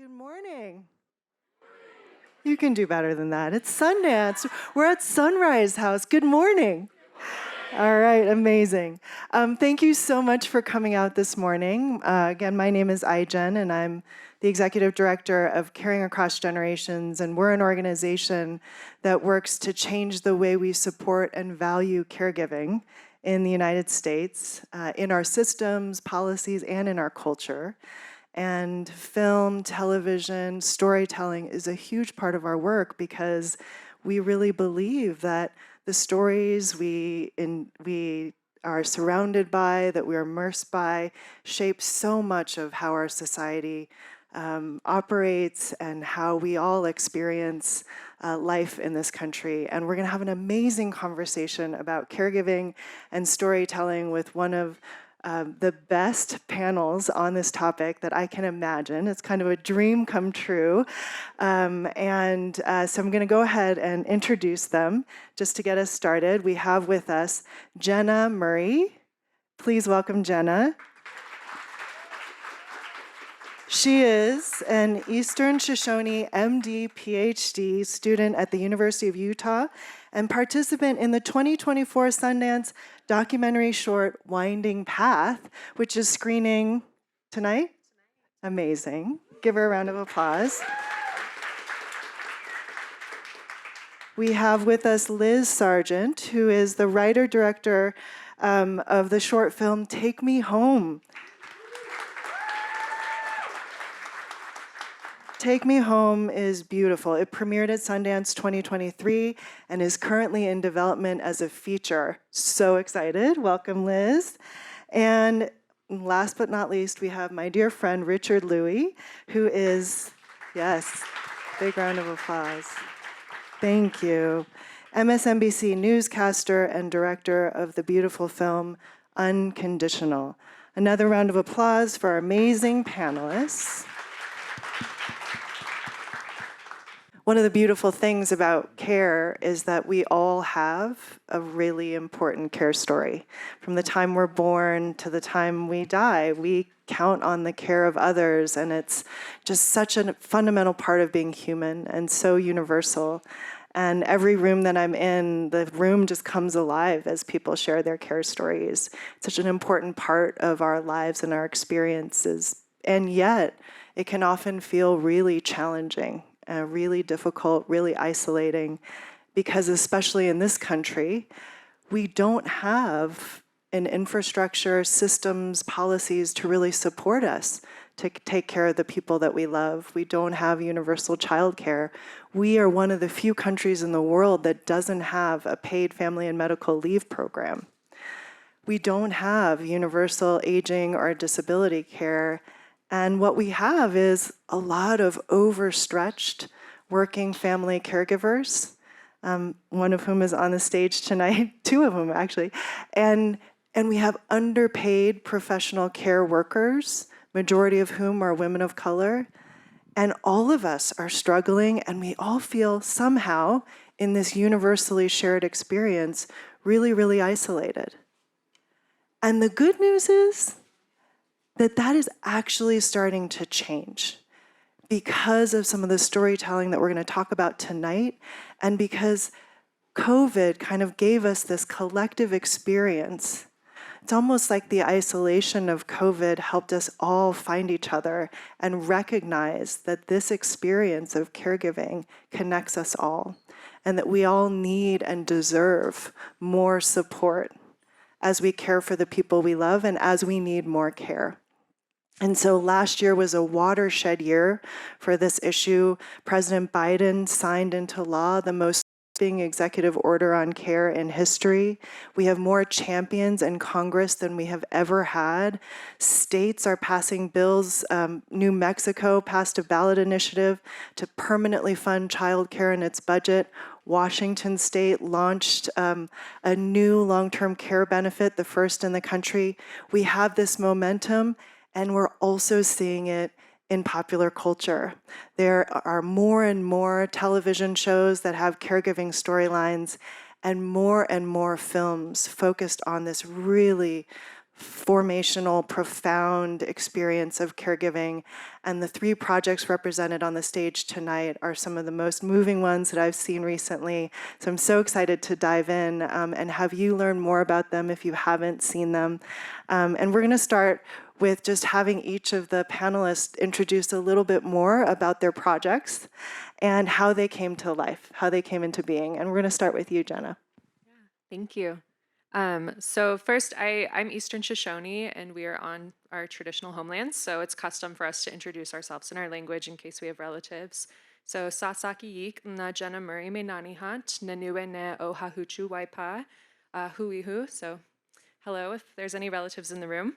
Good morning. You can do better than that. It's Sundance. We're at Sunrise House. Good morning. All right, amazing. Thank you so much for coming out this morning. Again, my name is Ai-jen, and I'm the Executive Director of Caring Across Generations, and we're an organization that works to change the way we support and value caregiving in the United States, in our systems, policies, and in our culture. And film, television, storytelling is a huge part of our work because we really believe that the stories we are surrounded by, that we're immersed by, shape so much of how our society operates and how we all experience life in this country. And we're going to have an amazing conversation about caregiving and storytelling with one of the best panels on this topic that I can imagine. It's kind of a dream come true. So I'm going to go ahead and introduce them just to get us started. We have with us Jenna Murray. Please welcome Jenna. She is an Eastern Shoshone MD PhD student at the University of Utah and participant in the 2024 Sundance documentary short Winding Path, which is screening tonight. Amazing. Give her a round of applause. We have with us Liz Sargent, who is the writer-director of the short film Take Me Home. Take Me Home is beautiful. It premiered at Sundance 2023 and is currently in development as a feature. So excited. Welcome, Liz. And last but not least, we have my dear friend, Richard Lui, who is, yes, big round of applause. Thank you. MSNBC newscaster and director of the beautiful film Unconditional. Another round of applause for our amazing panelists. One of the beautiful things about care is that we all have a really important care story. From the time we're born to the time we die, we count on the care of others, and it's just such a fundamental part of being human and so universal. And every room that I'm in, the room just comes alive as people share their care stories. It's such an important part of our lives and our experiences. And yet, it can often feel really challenging. Really difficult, really isolating, because especially in this country, we don't have an infrastructure, systems, policies to really support us to take care of the people that we love. We don't have universal childcare. We are one of the few countries in the world that doesn't have a paid family and medical leave program. We don't have universal aging or disability care. And what we have is a lot of overstretched working family caregivers, one of whom is on the stage tonight, two of them actually. And we have underpaid professional care workers, majority of whom are women of color. And all of us are struggling, and we all feel somehow in this universally shared experience really, really isolated. And the good news is that is actually starting to change because of some of the storytelling that we're going to talk about tonight, and because COVID kind of gave us this collective experience. It's almost like the isolation of COVID helped us all find each other and recognize that this experience of caregiving connects us all, and that we all need and deserve more support as we care for the people we love and as we need more care. And so last year was a watershed year for this issue. President Biden signed into law the most sweeping executive order on care in history. We have more champions in Congress than we have ever had. States are passing bills. New Mexico passed a ballot initiative to permanently fund childcare in its budget. Washington State launched a new long-term care benefit, the first in the country. We have this momentum, and we're also seeing it in popular culture. There are more and more television shows that have caregiving storylines, and more films focused on this really formational, profound experience of caregiving. And the 3 projects represented on the stage tonight are some of the most moving ones that I've seen recently. So I'm so excited to dive in and have you learn more about them if you haven't seen them. And we're going to start with just having each of the panelists introduce a little bit more about their projects and how they came to life, how they came into being. And we're going to start with you, Jenna. Thank you. So first, I'm Eastern Shoshone, and we are on our traditional homelands, so it's custom for us to introduce ourselves in our language in case we have relatives. So Sasaki Yik na Jenna Murray me nanihant nanue ne o hahuchu waipa huihu. So hello, if there's any relatives in the room.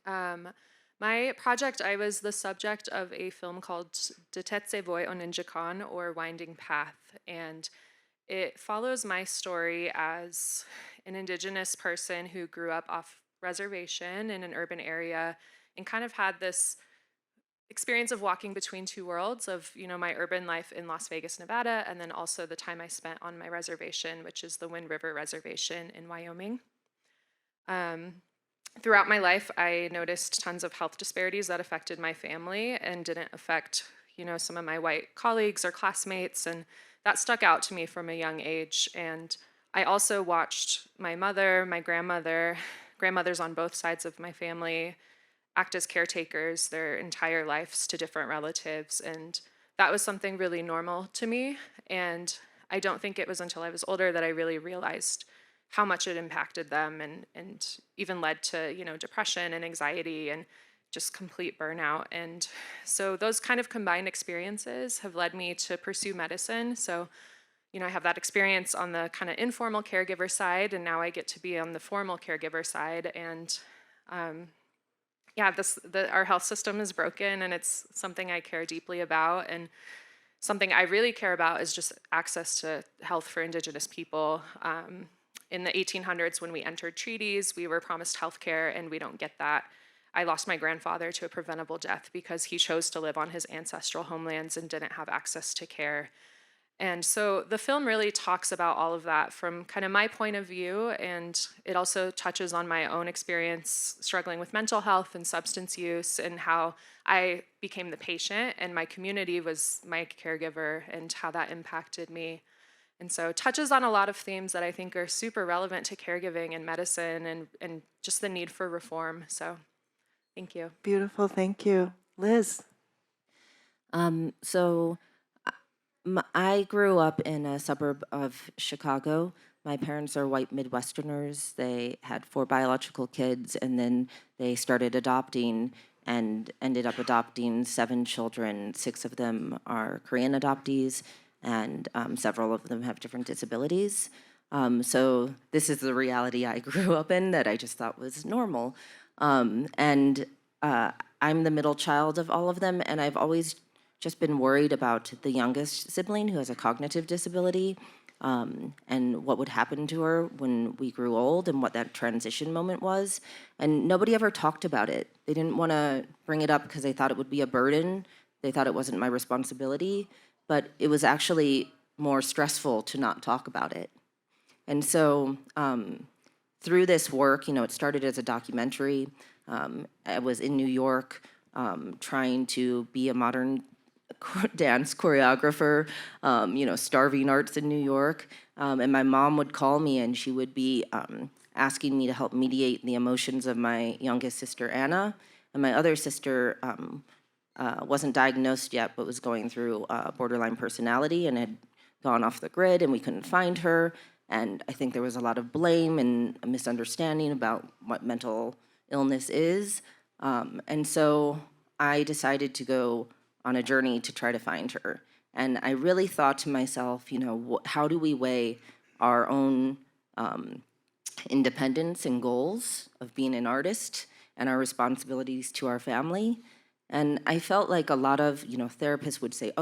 My project, I was the subject of a film called Detetse Voi o Ninjakan, or Winding Path, and it follows my story as an Indigenous person who grew up off reservation in an urban area and kind of had this experience of walking between 2 worlds of, my urban life in Las Vegas, Nevada, and then also the time I spent on my reservation, which is the Wind River Reservation in Wyoming. Throughout my life, I noticed tons of health disparities that affected my family and didn't affect, some of my white colleagues or classmates, and that stuck out to me from a young age. And I also watched my mother, my grandmothers on both sides of my family, act as caretakers their entire lives to different relatives. And that was something really normal to me. And I don't think it was until I was older that I really realized how much it impacted them and even led to, depression and anxiety and just complete burnout. And so those kind of combined experiences have led me to pursue medicine. So, I have that experience on the kind of informal caregiver side, and now I get to be on the formal caregiver side. And our health system is broken, and it's something I care deeply about. And something I really care about is just access to health for Indigenous people. In the 1800s, when we entered treaties, we were promised health care, and we don't get that. I lost my grandfather to a preventable death because he chose to live on his ancestral homelands and didn't have access to care. And so the film really talks about all of that from kind of my point of view, and it also touches on my own experience struggling with mental health and substance use, and how I became the patient and my community was my caregiver, and how that impacted me. And so it touches on a lot of themes that I think are super relevant to caregiving and medicine and just the need for reform. So thank you. Beautiful, thank you. Liz. I grew up in a suburb of Chicago. My parents are white Midwesterners. They had 4 biological kids, and then they started adopting and ended up adopting 7 children. 6 of them are Korean adoptees, and several of them have different disabilities. So this is the reality I grew up in that I just thought was normal. I'm the middle child of all of them, and I've always just been worried about the youngest sibling who has a cognitive disability, and what would happen to her when we grew old and what that transition moment was. And nobody ever talked about it. They didn't want to bring it up because they thought it would be a burden. They thought it wasn't my responsibility, but it was actually more stressful to not talk about it. And so through this work, it started as a documentary. I was in New York trying to be a modern dance choreographer, starving arts in New York. And my mom would call me and she would be asking me to help mediate the emotions of my youngest sister, Anna. And my other sister wasn't diagnosed yet, but was going through borderline personality and had gone off the grid, and we couldn't find her. And I think there was a lot of blame and a misunderstanding about what mental illness is. And so I decided to go on a journey to try to find her. And I really thought to myself, how do we weigh our own independence and goals of being an artist and our responsibilities to our family? And I felt like a lot of, therapists would say,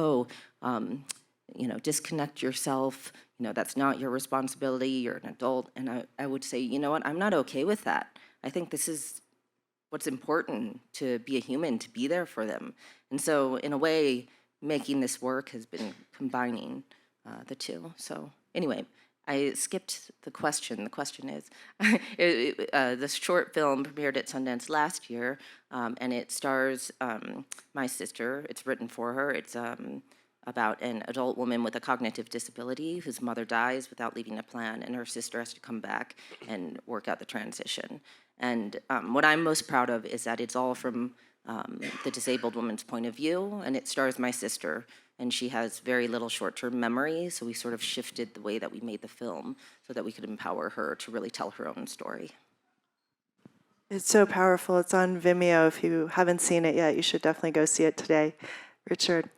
disconnect yourself, that's not your responsibility, you're an adult. And I would say, you know what, I'm not okay with that. I think this is what's important, to be a human, to be there for them. And so in a way, making this work has been combining the two. So anyway, I skipped the question. The question is, this short film premiered at Sundance last year, and it stars my sister. It's written for her. It's about an adult woman with a cognitive disability whose mother dies without leaving a plan, and her sister has to come back and work out the transition. And what I'm most proud of is that it's all from the disabled woman's point of view, and it stars my sister, and she has very little short-term memory, so we sort of shifted the way that we made the film so that we could empower her to really tell her own story. It's so powerful. It's on Vimeo. If you haven't seen it yet, you should definitely go see it today. Richard.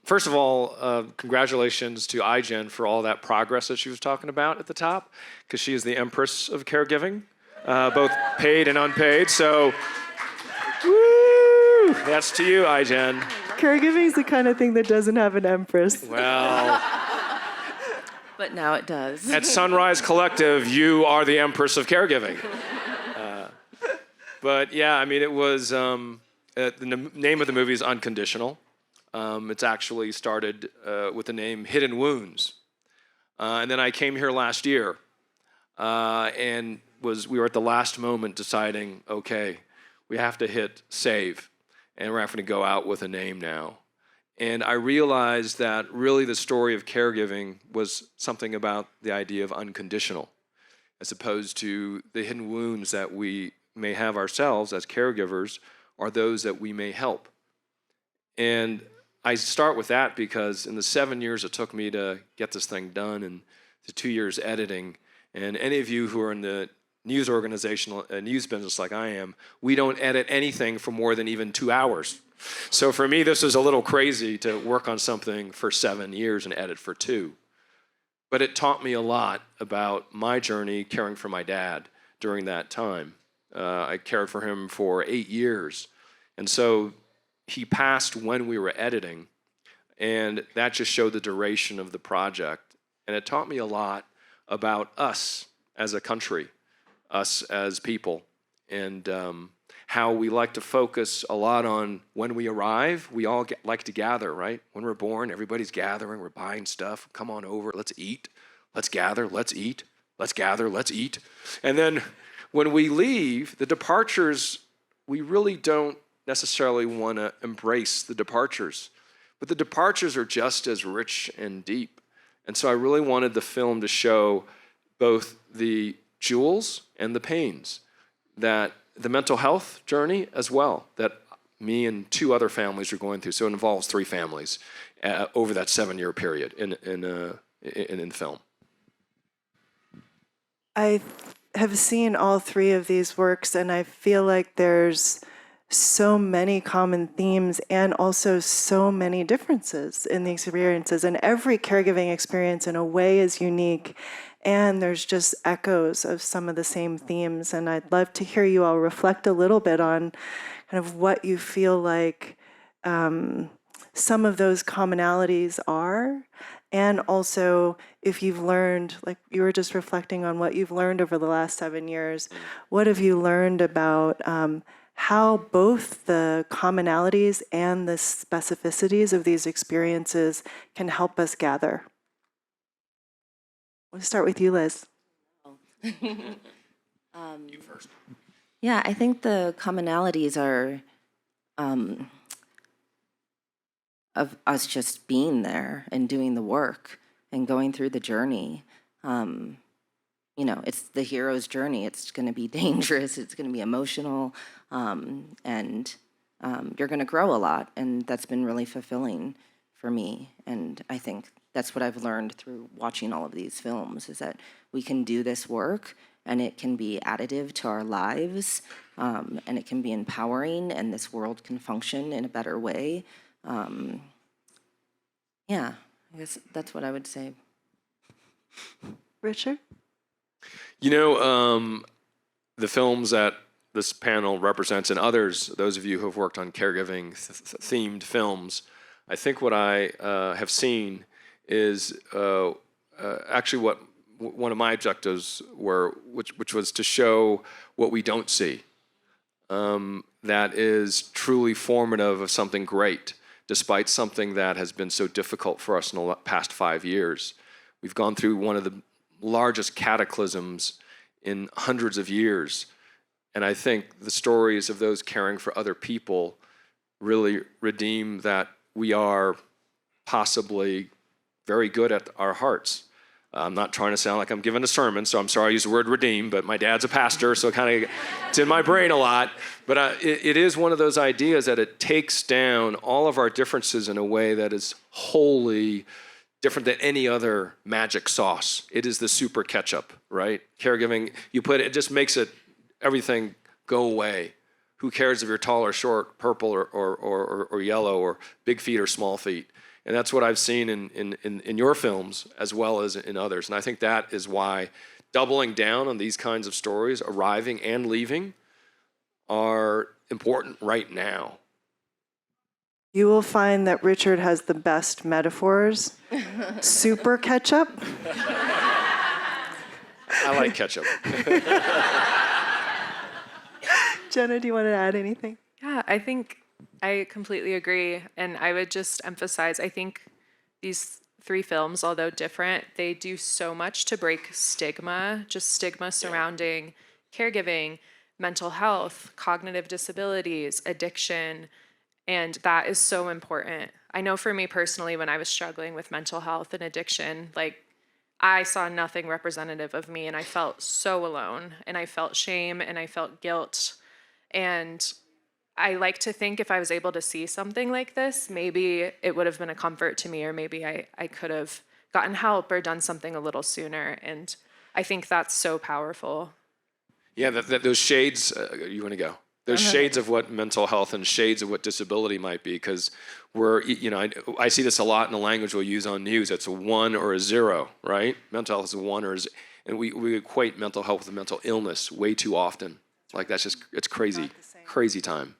First of all, congratulations to Ai-jen for all that progress that she was talking about at the top, because she is the empress of caregiving, both paid and unpaid. So, woo! That's to you, Ai-jen. Caregiving is the kind of thing that doesn't have an empress. Well, But now it does. at Sunrise Collective, you are the empress of caregiving. But yeah, I mean, it was, the name of the movie is Unconditional. It's actually started with the name Hidden Wounds. And then I came here last year and we were at the last moment deciding, okay, we have to hit save, and we're having to go out with a name now. And I realized that really the story of caregiving was something about the idea of unconditional, as opposed to the hidden wounds that we may have ourselves as caregivers are those that we may help. And I start with that because in the 7 years it took me to get this thing done, and the 2 years editing, and any of you who are in the news news business like I am, we don't edit anything for more than even 2 hours. So for me, this was a little crazy to work on something for 7 years and edit for 2. But it taught me a lot about my journey caring for my dad during that time. I cared for him for 8 years. And so he passed when we were editing, and that just showed the duration of the project. And it taught me a lot about us as a country, us as people, and how we like to focus a lot on when we arrive. We all like to gather, right? When we're born, everybody's gathering, we're buying stuff. Come on over, let's eat, let's gather, let's eat, let's gather, let's eat. And then when we leave, the departures, we really don't necessarily want to embrace the departures. But the departures are just as rich and deep. And so I really wanted the film to show both the jewels and the pains, that the mental health journey as well, that me and 2 other families are going through. So it involves 3 families over that 7-year period in film. I have seen all 3 of these works, and I feel like there's so many common themes and also so many differences in the experiences. And every caregiving experience in a way is unique. And there's just echoes of some of the same themes. And I'd love to hear you all reflect a little bit on kind of what you feel like some of those commonalities are. And also, if you've learned, like you were just reflecting on what you've learned over the last 7 years, what have you learned about how both the commonalities and the specificities of these experiences can help us gather? We'll start with you, Liz. You first. Yeah, I think the commonalities are of us just being there and doing the work and going through the journey. You know, it's the hero's journey. It's going to be dangerous. It's going to be emotional, and you're going to grow a lot. And that's been really fulfilling for me. And I think that's what I've learned through watching all of these films, is that we can do this work and it can be additive to our lives, and it can be empowering, and this world can function in a better way. Yeah, I guess that's what I would say. Richard? You know, the films that this panel represents, and others, those of you who have worked on caregiving themed films, I think what I have seen is actually what one of my objectives were, which was to show what we don't see, that is truly formative of something great, despite something that has been so difficult for us in the past 5 years. We've gone through one of the largest cataclysms in hundreds of years. And I think the stories of those caring for other people really redeem that we are possibly very good at our hearts. I'm not trying to sound like I'm giving a sermon, so I'm sorry I use the word redeem, but my dad's a pastor, so it's in my brain a lot. But it is one of those ideas that it takes down all of our differences in a way that is wholly different than any other magic sauce. It is the super ketchup, right? Caregiving, you put it just makes everything go away. Who cares if you're tall or short, purple or yellow, or big feet or small feet? And that's what I've seen in your films as well as in others. And I think that is why doubling down on these kinds of stories, arriving and leaving, are important right now. You will find that Richard has the best metaphors. Super ketchup. I like ketchup. Jenna, do you want to add anything? Yeah, I think I completely agree. And I would just emphasize, I think these 3 films, although different, they do so much to break stigma, just stigma surrounding caregiving, mental health, cognitive disabilities, addiction. And that is so important. I know for me personally, when I was struggling with mental health and addiction, like, I saw nothing representative of me, and I felt so alone, and I felt shame, and I felt guilt. And I like to think if I was able to see something like this, maybe it would have been a comfort to me, or maybe I could have gotten help or done something a little sooner. And I think that's so powerful. Yeah, those shades, you want to go? There's shades of what mental health and shades of what disability might be, because I see this a lot in the language we'll use on news. It's a 1 or a 0, right? Mental health is a 1 or a 0. And we equate mental health with mental illness way too often. Like, it's crazy, crazy time.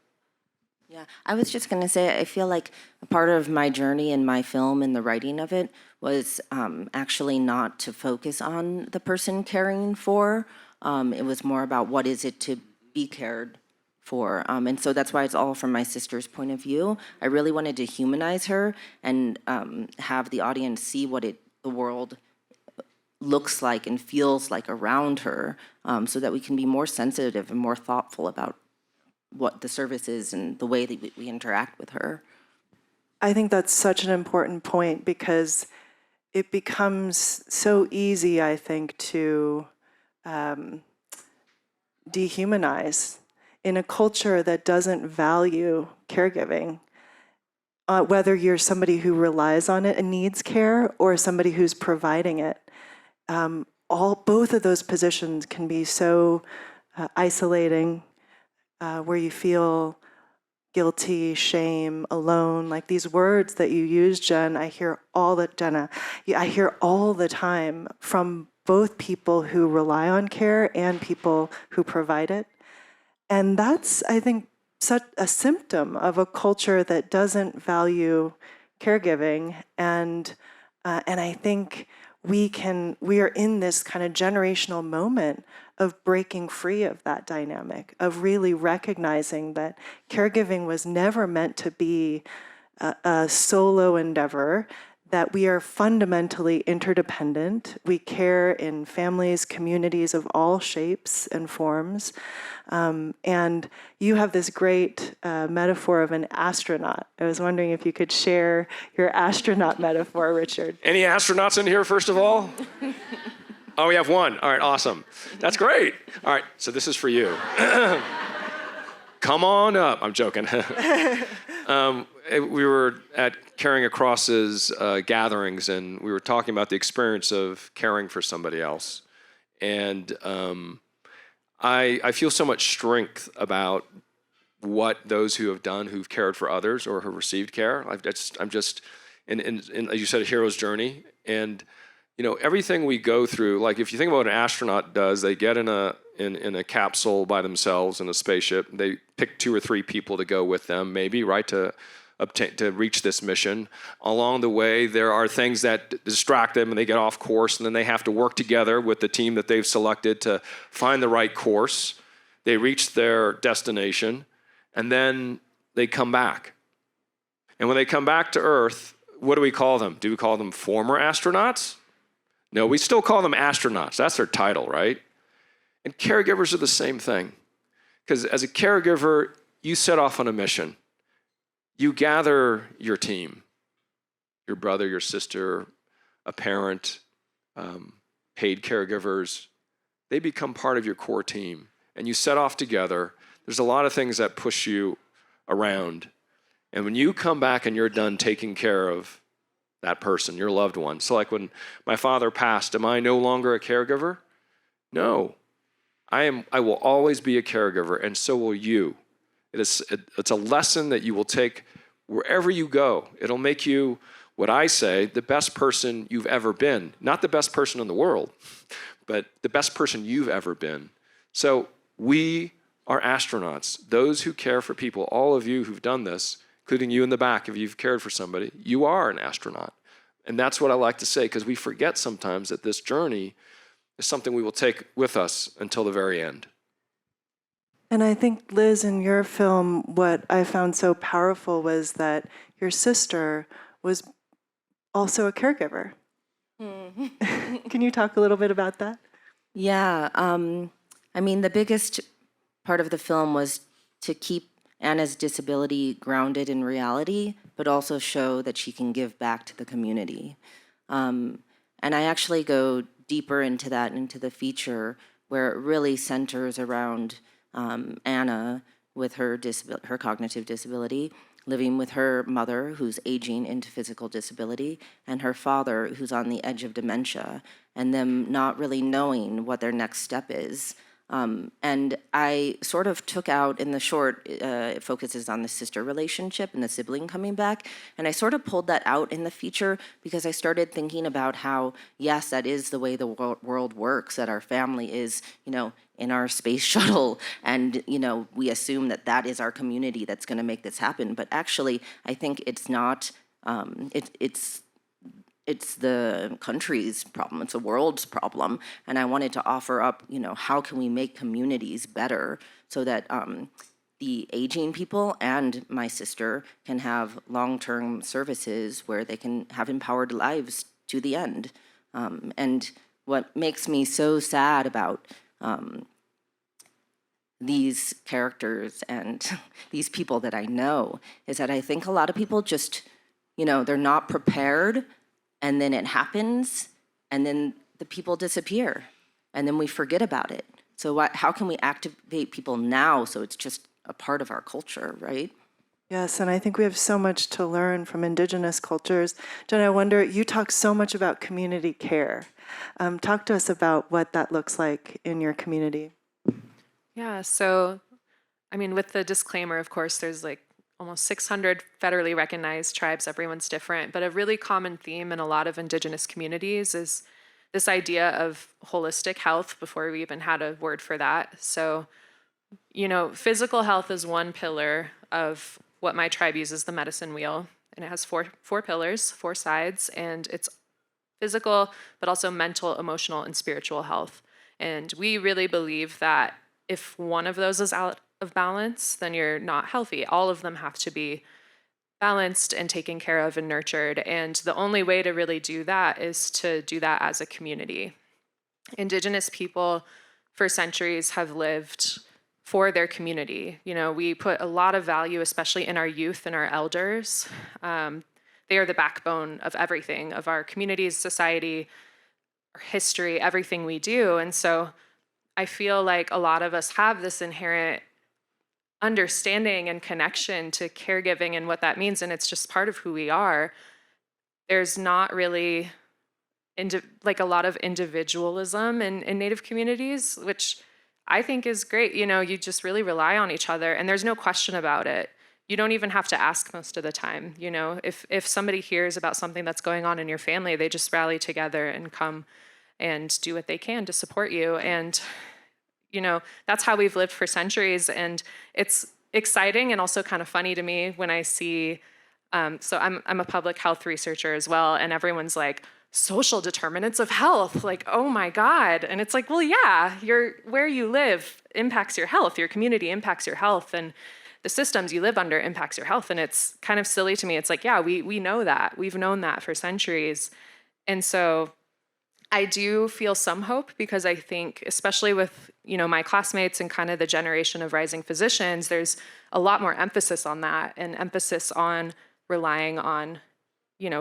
Yeah, I was just going to say, I feel like a part of my journey in my film and the writing of it was actually not to focus on the person caring for. It was more about what is it to be cared for. And so that's why it's all from my sister's point of view. I really wanted to humanize her and have the audience see what the world looks like and feels like around her, so that we can be more sensitive and more thoughtful about what the service is and the way that we interact with her. I think that's such an important point, because it becomes so easy, I think, to dehumanize in a culture that doesn't value caregiving. Whether you're somebody who relies on it and needs care, or somebody who's providing it, both of those positions can be so isolating, where you feel guilty, shame, alone. Like these words that you use, Jen, I hear all the time from both people who rely on care and people who provide it. And that's, I think, such a symptom of a culture that doesn't value caregiving. And I think we are in this kind of generational moment of breaking free of that dynamic, of really recognizing that caregiving was never meant to be a solo endeavor, that we are fundamentally interdependent. We care in families, communities of all shapes and forms. And you have this great metaphor of an astronaut. I was wondering if you could share your astronaut metaphor, Richard. Any astronauts in here, first of all? Oh, we have one. All right, awesome. That's great. All right, so this is for you. Come on up. I'm joking. We were at Caring Across's gatherings, and we were talking about the experience of caring for somebody else. And I feel so much strength about what those who have done, who've cared for others or who received care. I'm just in, as you said, a hero's journey. And everything we go through, like if you think about what an astronaut does, they get in a capsule by themselves in a spaceship. They pick 2 or 3 people to go with them, maybe, right, to reach this mission. Along the way, there are things that distract them and they get off course, and then they have to work together with the team that they've selected to find the right course. They reach their destination, and then they come back. And when they come back to Earth, what do we call them? Do we call them former astronauts? No, we still call them astronauts. That's their title, right? And caregivers are the same thing. Because as a caregiver, you set off on a mission. You gather your team, your brother, your sister, a parent, paid caregivers. They become part of your core team. And you set off together. There's a lot of things that push you around. And when you come back and you're done taking care of that person, your loved one. So like when my father passed, am I no longer a caregiver? No. I will always be a caregiver, and so will you. It's a lesson that you will take wherever you go. It'll make you, what I say, the best person you've ever been. Not the best person in the world, but the best person you've ever been. So we are astronauts, those who care for people. All of you who've done this, including you in the back, if you've cared for somebody, you are an astronaut. And that's what I like to say, because we forget sometimes that this journey is something we will take with us until the very end. And I think, Liz, in your film, what I found so powerful was that your sister was also a caregiver. Can you talk a little bit about that? Yeah, I mean, the biggest part of the film was to keep Anna's disability grounded in reality, but also show that she can give back to the community. And I actually go deeper into that, into the feature, where it really centers around Anna with her cognitive disability, living with her mother, who's aging into physical disability, and her father, who's on the edge of dementia, and them not really knowing what their next step is. And I sort of took out in the short, it focuses on the sister relationship and the sibling coming back. And I sort of pulled that out in the feature because I started thinking about how, yes, that is the way the world works, that our family is, in our space shuttle. And, we assume that that is our community that's going to make this happen. But actually, I think it's not, it's the country's problem, it's the world's problem. And I wanted to offer up, how can we make communities better so that the aging people and my sister can have long-term services where they can have empowered lives to the end. And what makes me so sad about these characters and these people that I know is that I think a lot of people just, they're not prepared. And then it happens, and then the people disappear, and then we forget about it. So how can we activate people now so it's just a part of our culture, right? Yes, and I think we have so much to learn from Indigenous cultures. Jenna, I wonder, you talk so much about community care. Talk to us about what that looks like in your community. Yeah, so, with the disclaimer, of course, there's almost 600 federally recognized tribes. Everyone's different, but a really common theme in a lot of Indigenous communities is this idea of holistic health before we even had a word for that. So, physical health is one pillar of what my tribe uses, the medicine wheel, and it has four pillars, 4 sides, and it's physical, but also mental, emotional, and spiritual health. And we really believe that if one of those is out of balance, then you're not healthy. All of them have to be balanced and taken care of and nurtured. And the only way to really do that is to do that as a community. Indigenous people for centuries have lived for their community. We put a lot of value, especially in our youth and our elders. They are the backbone of everything, of our communities, society, our history, everything we do. And so I feel like a lot of us have this inherent understanding and connection to caregiving and what that means, and it's just part of who we are. There's not really a lot of individualism in Native communities, which I think is great. You just really rely on each other, and there's no question about it. You don't even have to ask most of the time. If somebody hears about something that's going on in your family, they just rally together and come and do what they can to support you. And that's how we've lived for centuries. And it's exciting and also kind of funny to me when I see, so I'm a public health researcher as well, and everyone's like, social determinants of health, oh my God. And it's like, well, yeah, where you live impacts your health, your community impacts your health, and the systems you live under impacts your health. And it's kind of silly to me. It's like, yeah, we know that. We've known that for centuries. And so I do feel some hope because I think, especially with, my classmates and kind of the generation of rising physicians, there's a lot more emphasis on that and emphasis on relying on,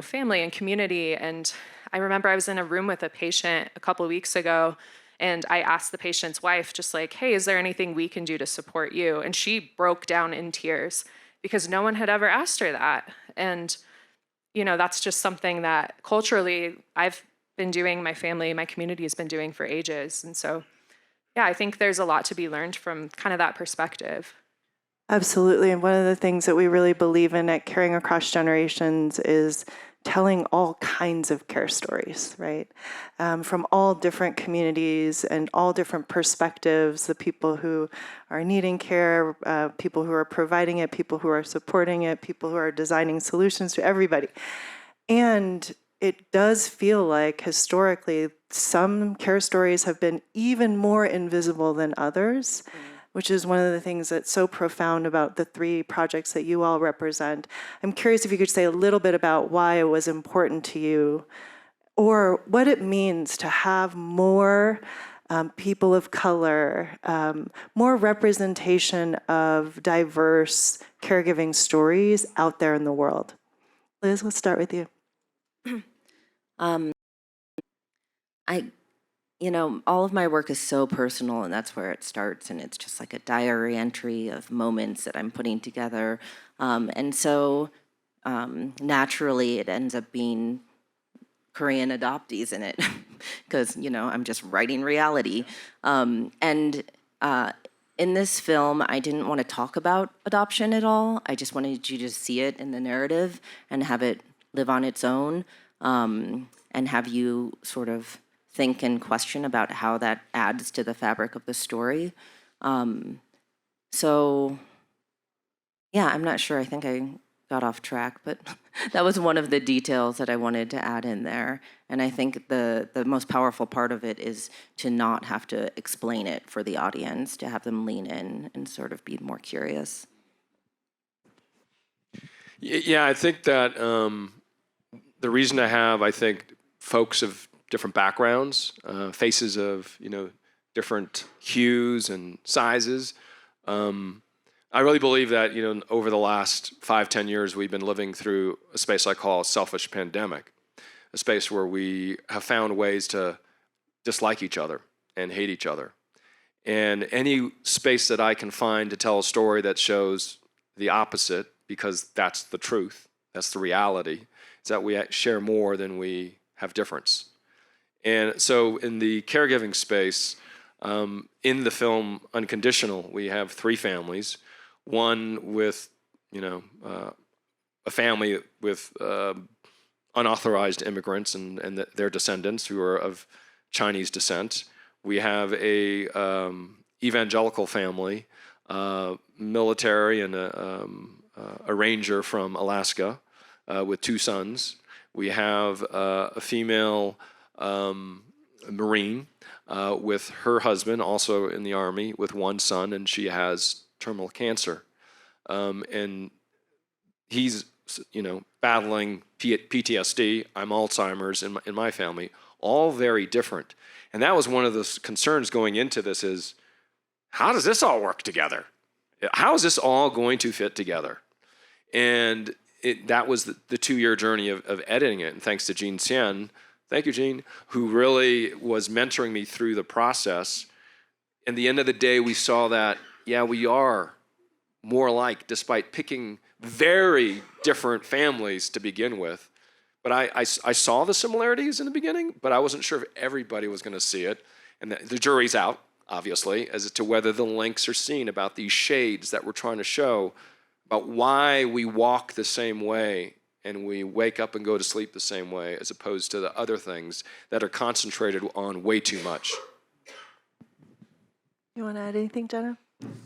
family and community. And I remember I was in a room with a patient a couple of weeks ago, and I asked the patient's wife, just like, hey, is there anything we can do to support you? And she broke down in tears because no one had ever asked her that. And, that's just something that culturally I've been doing, my family, my community has been doing for ages. And so, yeah, I think there's a lot to be learned from kind of that perspective. Absolutely. And one of the things that we really believe in at Caring Across Generations is telling all kinds of care stories, right? From all different communities and all different perspectives, the people who are needing care, people who are providing it, people who are supporting it, people who are designing solutions to everybody. And it does feel like historically some care stories have been even more invisible than others, which is one of the things that's so profound about the 3 projects that you all represent. I'm curious if you could say a little bit about why it was important to you, or what it means to have more people of color, more representation of diverse caregiving stories out there in the world. Liz, let's start with you. All of my work is so personal, and that's where it starts, and it's just like a diary entry of moments that I'm putting together. And so naturally it ends up being Korean adoptees in it because, I'm just writing reality. In this film, I didn't want to talk about adoption at all. I just wanted you to see it in the narrative and have it live on its own, and have you sort of think and question about how that adds to the fabric of the story. So, yeah, I'm not sure. I think I got off track, but that was one of the details that I wanted to add in there. And I think the most powerful part of it is to not have to explain it for the audience, to have them lean in and sort of be more curious. Yeah, I think that the reason to have, folks of different backgrounds, faces of, different hues and sizes. I really believe that, over the last 5-10 years, we've been living through a space I call a selfish pandemic, a space where we have found ways to dislike each other and hate each other. And any space that I can find to tell a story that shows the opposite, because that's the truth, that's the reality, is that we share more than we have difference. And so in the caregiving space, in the film Unconditional, we have 3 families. One with, a family with unauthorized immigrants and their descendants who are of Chinese descent. We have a evangelical family, military and a ranger from Alaska with 2 sons. We have a female Marine with her husband, also in the Army, with 1 son, and she has terminal cancer. And he's, battling PTSD. I'm Alzheimer's in my family, all very different. And that was one of the concerns going into this is, how does this all work together? How is this all going to fit together? And that was the 2-year journey of editing it. And thanks to Jean Sien, thank you, Jean, who really was mentoring me through the process. At the end of the day, we saw that, yeah, we are more alike, despite picking very different families to begin with. But I saw the similarities in the beginning, but I wasn't sure if everybody was going to see it. And the jury's out, obviously, as to whether the links are seen about these shades that we're trying to show, about why we walk the same way and we wake up and go to sleep the same way, as opposed to the other things that are concentrated on way too much. You want to add anything, Jenna?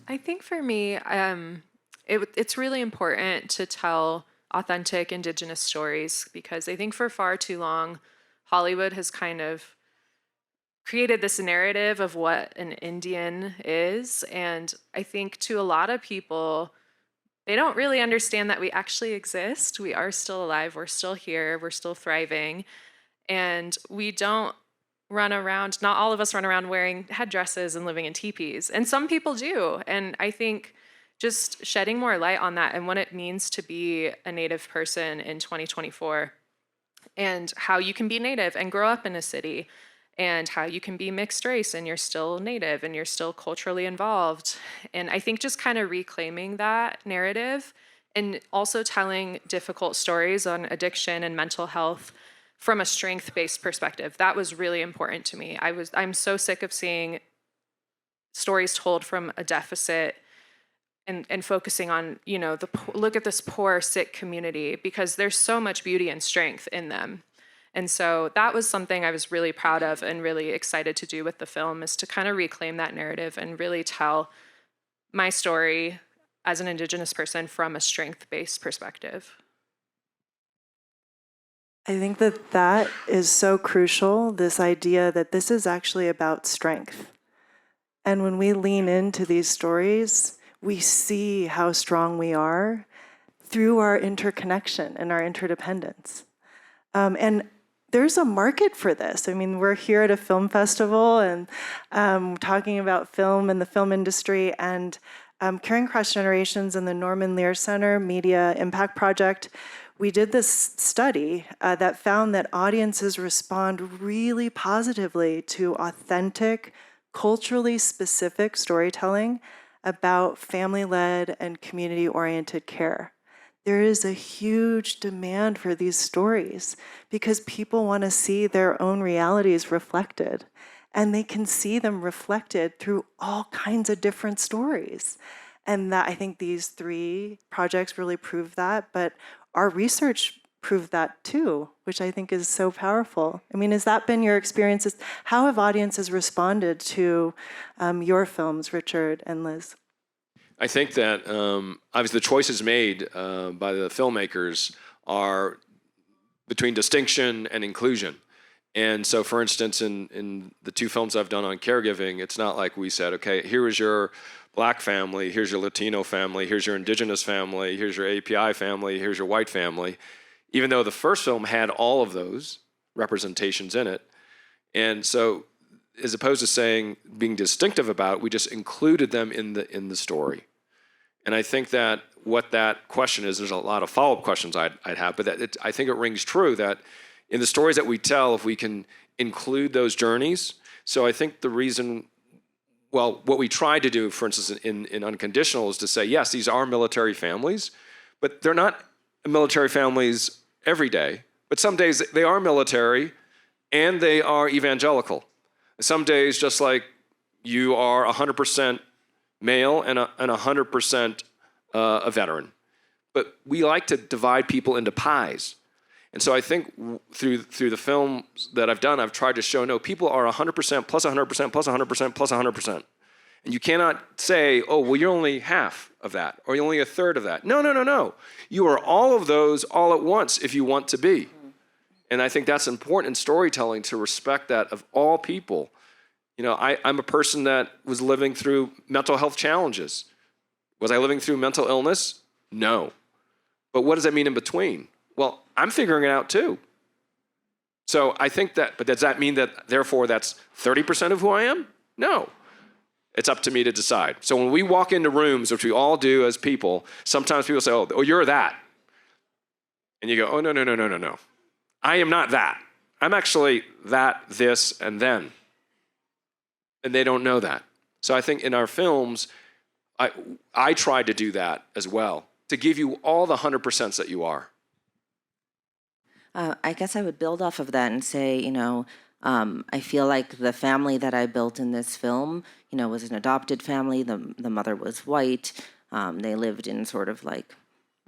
I think for me, it's really important to tell authentic Indigenous stories, because I think for far too long, Hollywood has kind of created this narrative of what an Indian is. And I think to a lot of people, they don't really understand that we actually exist. We are still alive. We're still here. We're still thriving. And we don't run around, not all of us run around wearing headdresses and living in teepees. And some people do. And I think just shedding more light on that and what it means to be a Native person in 2024, and how you can be Native and grow up in a city, and how you can be mixed race and you're still Native and you're still culturally involved. And I think just kind of reclaiming that narrative and also telling difficult stories on addiction and mental health from a strength-based perspective. That was really important to me. I'm so sick of seeing stories told from a deficit and focusing on, look at this poor, sick community, because there's so much beauty and strength in them. And so that was something I was really proud of and really excited to do with the film, is to kind of reclaim that narrative and really tell my story as an Indigenous person from a strength-based perspective. I think that is so crucial, this idea that this is actually about strength. And when we lean into these stories, we see how strong we are through our interconnection and our interdependence. And there's a market for this. I mean, we're here at a film festival and talking about film and the film industry, and Caring Across Generations and the Norman Lear Center Media Impact Project, we did this study that found that audiences respond really positively to authentic, culturally specific storytelling about family-led and community-oriented care. There is a huge demand for these stories because people want to see their own realities reflected, and they can see them reflected through all kinds of different stories. And that, I think these 3 projects really prove that, but our research proved that too, which I think is so powerful. I mean, has that been your experiences? How have audiences responded to your films, Richard and Liz? I think that obviously the choices made by the filmmakers are between distinction and inclusion. And so, for instance, in the 2 films I've done on caregiving, it's not like we said, okay, here is your Black family, here's your Latino family, here's your Indigenous family, here's your API family, here's your white family. Even though the first film had all of those representations in it. And so, as opposed to saying, being distinctive about it, we just included them in the story. And I think that what that question is, there's a lot of follow-up questions I'd have, but I think it rings true that in the stories that we tell, if we can include those journeys. So I think the reason, well, what we tried to do, for instance, in Unconditional, is to say, yes, these are military families, but they're not military families every day. But some days they are military and they are evangelical. Some days, just like you are 100% male and 100% a veteran. But we like to divide people into pies. And so I think through the films that I've done, I've tried to show, no, people are 100% plus 100% plus 100% plus 100%. And you cannot say, oh, well, you're only half of that, or you're only a third of that. No, no, no, no. You are all of those all at once if you want to be. And I think that's important in storytelling, to respect that of all people. You know, I'm a person that was living through mental health challenges. Was I living through mental illness? No. But what does that mean in between? Well, I'm figuring it out too. So I think that, but does that mean that therefore that's 30% of who I am? No. It's up to me to decide. So when we walk into rooms, which we all do as people, sometimes people say, oh, you're that. And you go, oh, no, no, no, no, no, no. I am not that. I'm actually that, this, and then. And they don't know that. So I think in our films, I tried to do that as well, to give you all the 100% that you are. I guess I would build off of that and say, I feel like the family that I built in this film, was an adopted family. The mother was white. They lived in sort of like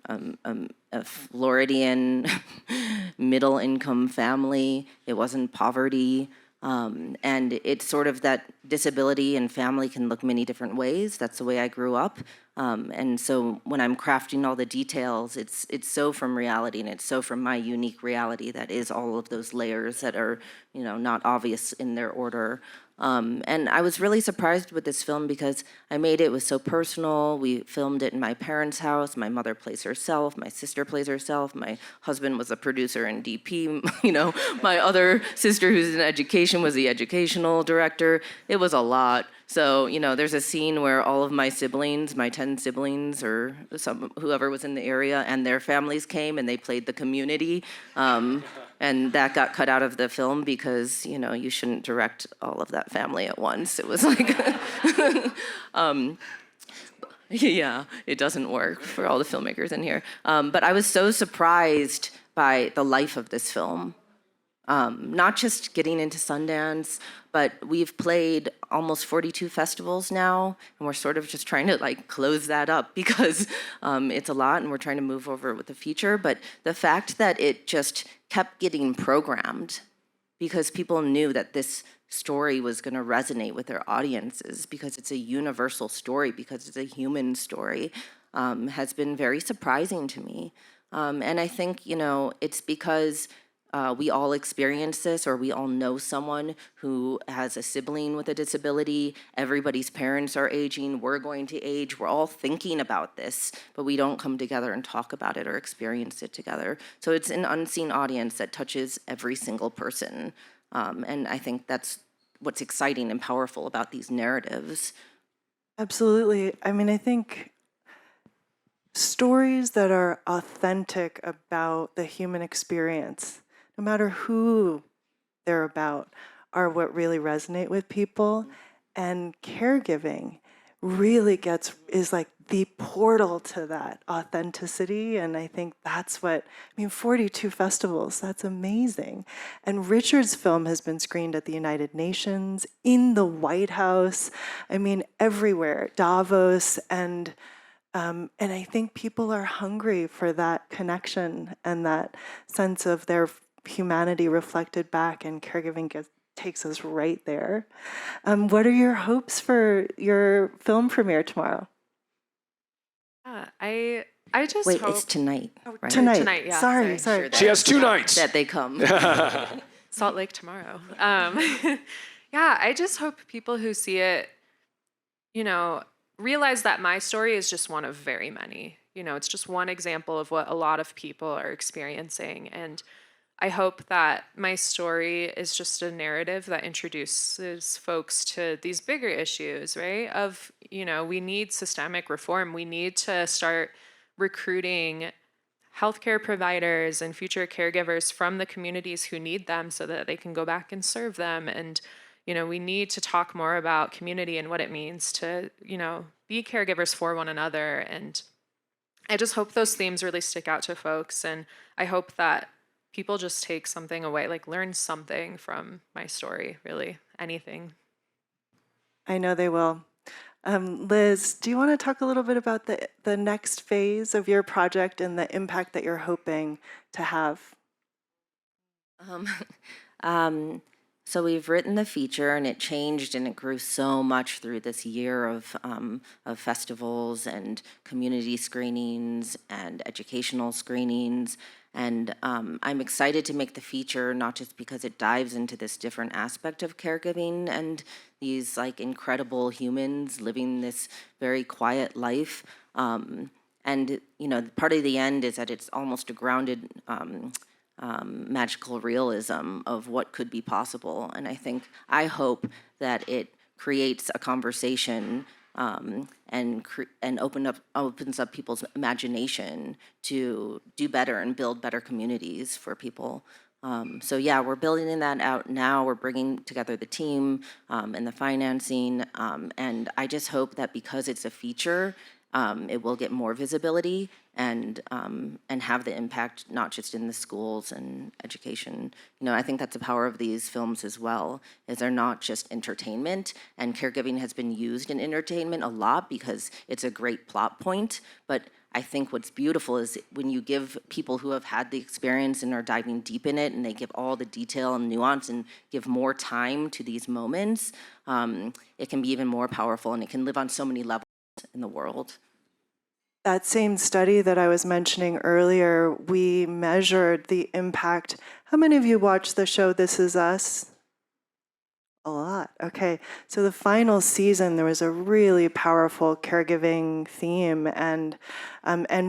a Floridian middle-income family. It wasn't poverty. And it's sort of that disability and family can look many different ways. That's the way I grew up. And so when I'm crafting all the details, it's so from reality, and it's so from my unique reality that is all of those layers that are, not obvious in their order. And I was really surprised with this film because I made it was so personal. We filmed it in my parents' house. My mother plays herself. My sister plays herself. My husband was a producer and DP. My other sister who's in education was the educational director. It was a lot. So, there's a scene where all of my siblings, my 10 siblings or whoever was in the area and their families came and they played the community. And that got cut out of the film because, you shouldn't direct all of that family at once. It was like, yeah, it doesn't work for all the filmmakers in here. But I was so surprised by the life of this film. Not just getting into Sundance, but we've played almost 42 festivals now, and we're sort of just trying to close that up because it's a lot, and we're trying to move over with the feature. But the fact that it just kept getting programmed because people knew that this story was going to resonate with their audiences because it's a universal story, because it's a human story, has been very surprising to me. And I think, it's because we all experience this, or we all know someone who has a sibling with a disability. Everybody's parents are aging. We're going to age. We're all thinking about this, but we don't come together and talk about it or experience it together. So it's an unseen audience that touches every single person. And I think that's what's exciting and powerful about these narratives. Absolutely. I mean, I think stories that are authentic about the human experience, no matter who they're about, are what really resonate with people. And caregiving really is like the portal to that authenticity. And I think that's 42 festivals, that's amazing. And Richard's film has been screened at the United Nations, in the White House, everywhere, Davos, and I think people are hungry for that connection and that sense of their humanity reflected back, and caregiving takes us right there. What are your hopes for your film premiere tomorrow? I just Wait, hope it's tonight, right? Tonight, yeah. Sorry. She has 2 nights. That they come. Salt Lake tomorrow. Yeah, I just hope people who see it, realize that my story is just one of very many. It's just one example of what a lot of people are experiencing. And I hope that my story is just a narrative that introduces folks to these bigger issues, right? Of, we need systemic reform. We need to start recruiting healthcare providers and future caregivers from the communities who need them so that they can go back and serve them. And, we need to talk more about community and what it means to, be caregivers for one another. And I just hope those themes really stick out to folks. And I hope that people just take something away, learn something from my story, really, anything. I know they will. Liz, do you want to talk a little bit about the next phase of your project and the impact that you're hoping to have? So we've written the feature, and it changed and it grew so much through this year of festivals and community screenings and educational screenings. And I'm excited to make the feature, not just because it dives into this different aspect of caregiving and these incredible humans living this very quiet life. And part of the end is that it's almost a grounded magical realism of what could be possible. And I hope that it creates a conversation and opens up people's imagination to do better and build better communities for people. So yeah, we're building that out now. We're bringing together the team and the financing, and I just hope that because it's a feature, it will get more visibility and have the impact not just in the schools and education. I think that's the power of these films as well, is they're not just entertainment, and caregiving has been used in entertainment a lot because it's a great plot point, but I think what's beautiful is when you give people who have had the experience and are diving deep in it, and they give all the detail and nuance and give more time to these moments, it can be even more powerful, and it can live on so many levels in the world. That same study that I was mentioning earlier, we measured the impact. How many of you watched the show This Is Us? A lot. Okay. So the final season, there was a really powerful caregiving theme, and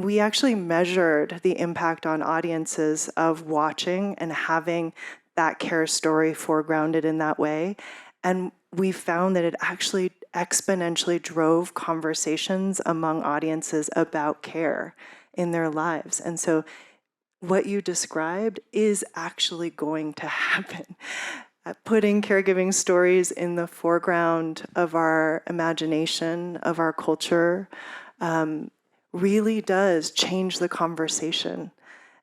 we actually measured the impact on audiences of watching and having that care story foregrounded in that way. And we found that it actually exponentially drove conversations among audiences about care in their lives. And so what you described is actually going to happen. Putting caregiving stories in the foreground of our imagination, of our culture, really does change the conversation.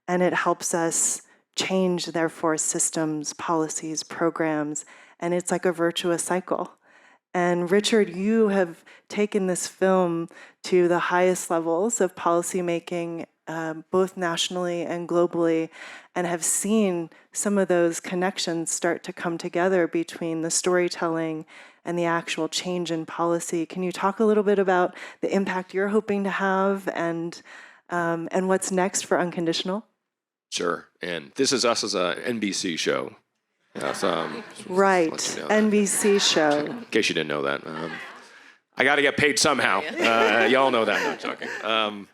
And it helps us change, therefore, systems, policies, programs, and it's like a virtuous cycle. And Richard, you have taken this film to the highest levels of policymaking, both nationally and globally, and have seen some of those connections start to come together between the storytelling and the actual change in policy. Can you talk a little bit about the impact you're hoping to have and what's next for Unconditional? Sure. And this is us as a NBC show. Yes, Right, you know that. NBC show. In case you didn't know that. I got to get paid somehow. Y'all know that. No, I'm joking.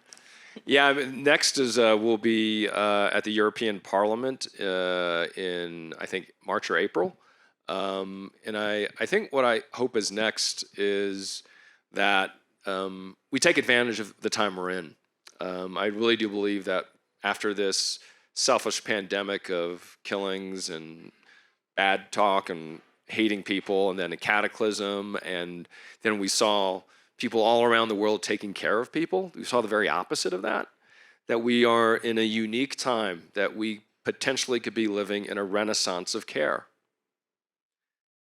Yeah, next is we'll be at the European Parliament in, I think, March or April. And I think what I hope is next is that we take advantage of the time we're in. I really do believe that after this selfish pandemic of killings and bad talk and hating people, and then a cataclysm, and then we saw people all around the world taking care of people. We saw the very opposite of that, that we are in a unique time, that we potentially could be living in a renaissance of care.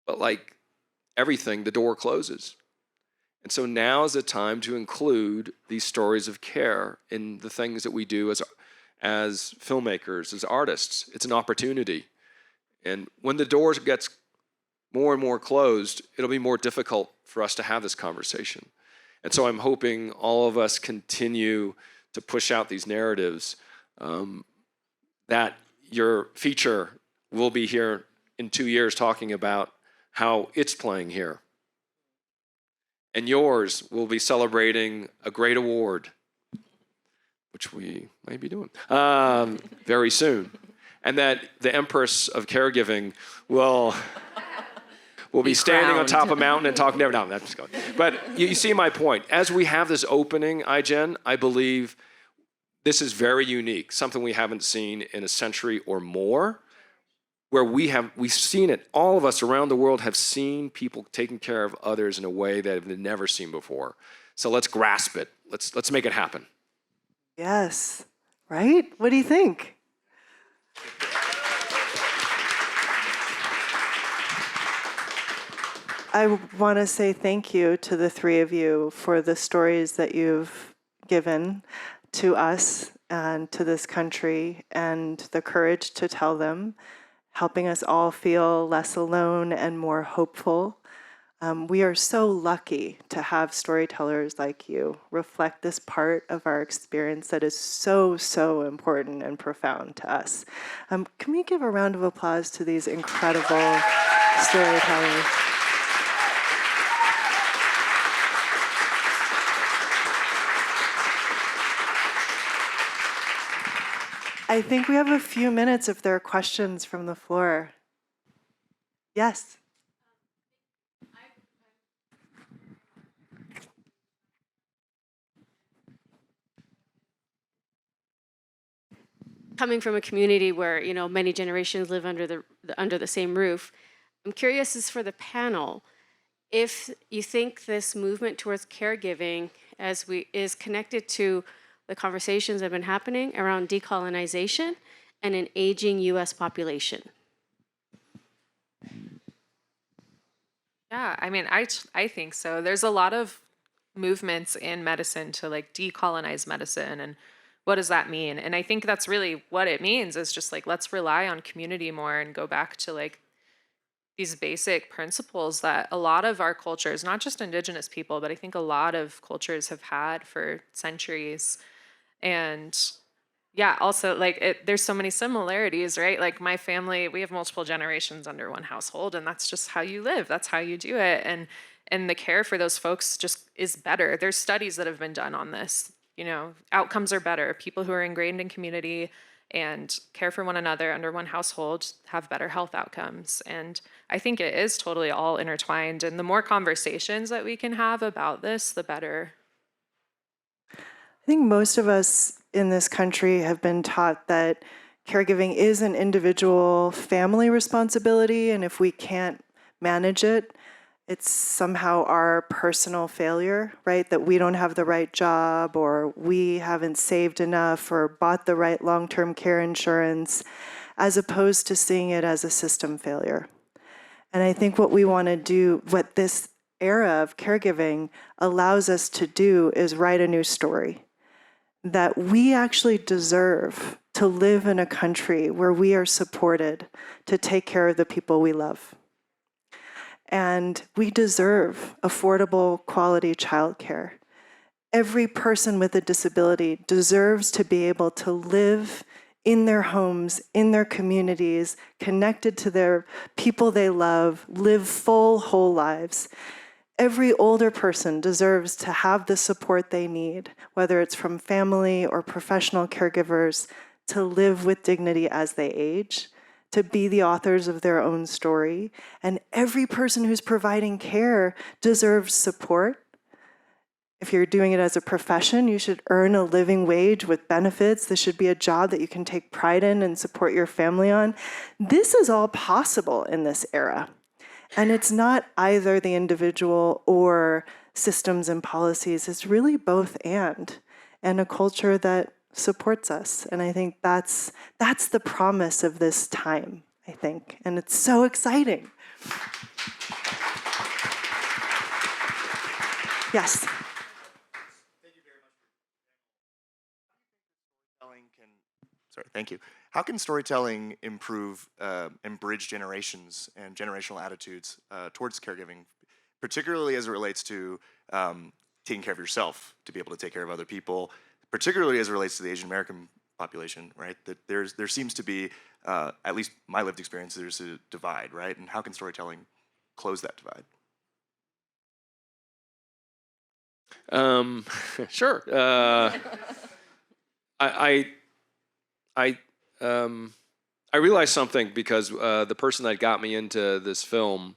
But like everything, the door closes. And so now is the time to include these stories of care in the things that we do as filmmakers, as artists. It's an opportunity. And when the doors gets more and more closed, it'll be more difficult for us to have this conversation. And so I'm hoping all of us continue to push out these narratives, that your feature will be here in 2 years talking about how it's playing here. And yours will be celebrating a great award, which we may be doing very soon. And that the Empress of Caregiving will be standing on top of a mountain and talking. Never, no, that's just going. But you see my point. As we have this opening, Ai-jen, I believe this is very unique, something we haven't seen in a century or more, where we've seen it. All of us around the world have seen people taking care of others in a way that they've never seen before. So let's grasp it. Let's make it happen. Yes, right? What do you think? I want to say thank you to the three of you for the stories that you've given to us and to this country, and the courage to tell them, helping us all feel less alone and more hopeful. We are so lucky to have storytellers like you reflect this part of our experience that is so, so important and profound to us. Can we give a round of applause to these incredible storytellers? I think we have a few minutes if there are questions from the floor. Yes. Coming from a community where many generations live under the same roof, I'm curious as for the panel, if you think this movement towards caregiving is connected to the conversations that have been happening around decolonization and an aging U.S. population. Yeah, I mean, I think so. There's a lot of movements in medicine to like decolonize medicine, and what does that mean? And I think that's really what it means, is just like, let's rely on community more and go back to like these basic principles that a lot of our cultures, not just Indigenous people, but I think a lot of cultures have had for centuries. And yeah, also there's so many similarities, right? Like my family, we have multiple generations under one household, and that's just how you live. That's how you do it. And the care for those folks just is better. There's studies that have been done on this. Outcomes are better. People who are ingrained in community and care for one another under one household have better health outcomes. And I think it is totally all intertwined. And the more conversations that we can have about this, the better. I think most of us in this country have been taught that caregiving is an individual family responsibility, and if we can't manage it, it's somehow our personal failure, right? That we don't have the right job, or we haven't saved enough, or bought the right long-term care insurance, as opposed to seeing it as a system failure. And I think what we want to do, what this era of caregiving allows us to do, is write a new story. That we actually deserve to live in a country where we are supported to take care of the people we love. And we deserve affordable, quality childcare. Every person with a disability deserves to be able to live in their homes, in their communities, connected to their people they love, live full, whole lives. Every older person deserves to have the support they need, whether it's from family or professional caregivers, to live with dignity as they age, to be the authors of their own story. And every person who's providing care deserves support. If you're doing it as a profession, you should earn a living wage with benefits. This should be a job that you can take pride in and support your family on. This is all possible in this era. And it's not either the individual or systems and policies. It's really both and a culture that supports us. And I think that's the promise of this time, I think. And it's so exciting. Yes. Thank you. How can storytelling improve and bridge generations and generational attitudes towards caregiving, particularly as it relates to taking care of yourself, to be able to take care of other people, particularly as it relates to the Asian American population, right? That there seems to be, at least my lived experience, there's a divide, right? And how can storytelling close that divide? Sure. I realized something because the person that got me into this film,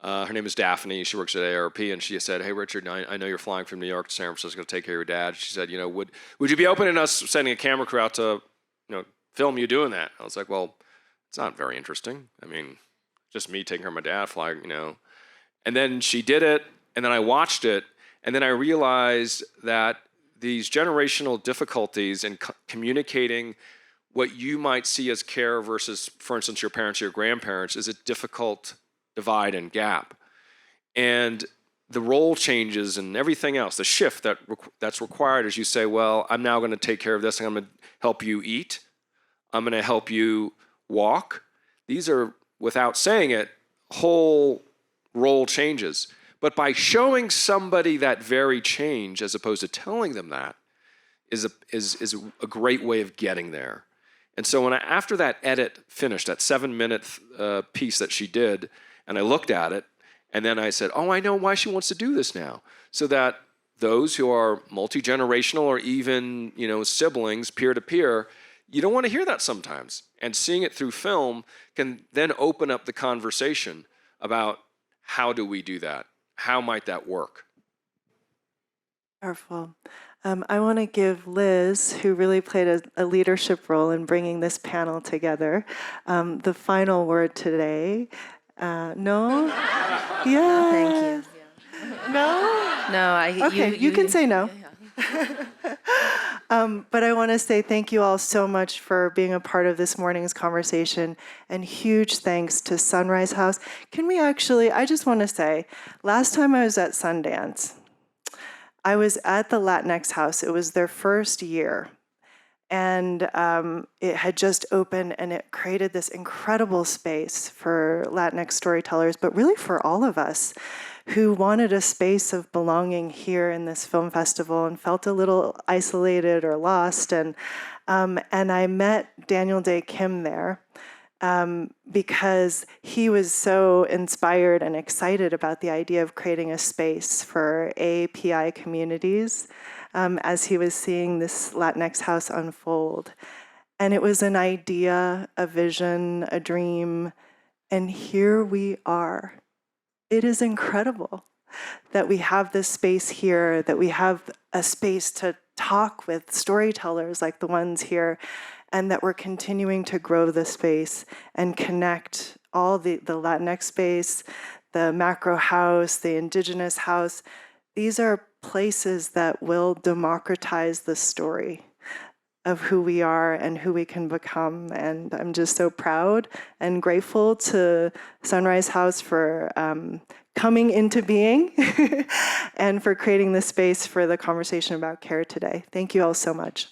her name is Daphne. She works at AARP, and she said, "Hey, Richard, I know you're flying from New York to San Francisco to take care of your dad." She said, would you be open to us sending a camera crew out to, film you doing that? I was like, well, it's not very interesting. I mean, just me taking care of my dad, flying, And then she did it, and then I watched it, and then I realized that these generational difficulties in communicating what you might see as care versus, for instance, your parents or your grandparents, is a difficult divide and gap. And the role changes and everything else, the shift that's required as you say, well, I'm now going to take care of this, and I'm going to help you eat. I'm going to help you walk. These are, without saying it, whole role changes. But by showing somebody that very change, as opposed to telling them that, is a great way of getting there. And so after that edit finished, that 7-minute piece that she did, and I looked at it, and then I said, oh, I know why she wants to do this now. So that those who are multi-generational or even, siblings, peer-to-peer, you don't want to hear that sometimes. And seeing it through film can then open up the conversation about how do we do that? How might that work? Powerful. I want to give Liz, who really played a leadership role in bringing this panel together, the final word today. No? Yeah. Thank you. No? No, Okay, you can say no. But I want to say thank you all so much for being a part of this morning's conversation, and huge thanks to Sunrise House. I just want to say, last time I was at Sundance, I was at the Latinx House. It was their first year, and it had just opened, and it created this incredible space for Latinx storytellers, but really for all of us who wanted a space of belonging here in this film festival and felt a little isolated or lost. And And I met Daniel Day Kim there because he was so inspired and excited about the idea of creating a space for AAPI communities as he was seeing this Latinx house unfold. And it was an idea, a vision, a dream, and here we are. It is incredible that we have this space here, that we have a space to talk with storytellers like the ones here, and that we're continuing to grow the space and connect all the Latinx space, the macro house, the indigenous house. These are places that will democratize the story of who we are and who we can become. And I'm just so proud and grateful to Sunrise House for coming into being and for creating this space for the conversation about care today. Thank you all so much.